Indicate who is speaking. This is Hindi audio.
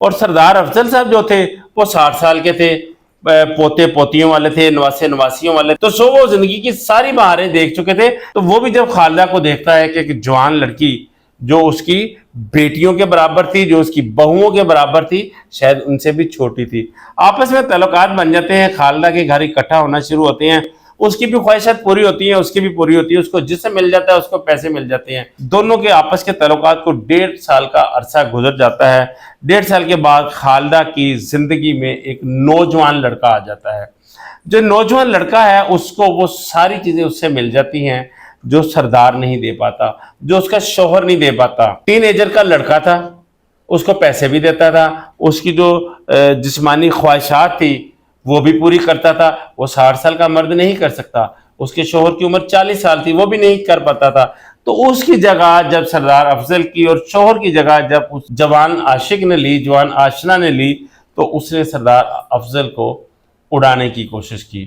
Speaker 1: और सरदार अफजल साहब जो थे वो 60 साल के थे, पोते पोतियों वाले थे, नवासे नवासियों वाले। तो सो वो जिंदगी की सारी बहारें देख चुके थे। तो वो भी जब खालिदा को देखता है कि एक जवान लड़की जो उसकी बेटियों के बराबर थी, जो उसकी बहुओं के बराबर थी, शायद उनसे भी छोटी थी, आपस में तल्लुकात बन जाते हैं, खालिदा के घर इकट्ठा होना शुरू होते हैं। उसकी भी ख्वाहिशात पूरी होती हैं, उसकी भी पूरी होती है, उसको जिससे मिल जाता है उसको पैसे मिल जाते हैं। दोनों के आपस के तल्लुकात को 1.5 साल का अरसा गुजर जाता है। 1.5 साल के बाद खालिदा की जिंदगी में एक नौजवान लड़का आ जाता है। जो नौजवान लड़का है उसको वो सारी चीजें उससे मिल जाती हैं जो सरदार नहीं दे पाता, जो उसका शौहर नहीं दे पाता। टीनेजर का लड़का था, उसको पैसे भी देता था, उसकी जो जिस्मानी ख्वाहिशात थी वो भी पूरी करता था। वो 60 साल का मर्द नहीं कर सकता, उसके शौहर की उम्र 40 साल थी, वो भी नहीं कर पाता था। तो उसकी जगह जब सरदार अफजल की और शौहर की जगह जब उस जवान आशिक ने ली, जवान आशना ने ली, तो उसने सरदार अफजल को उड़ाने की कोशिश की।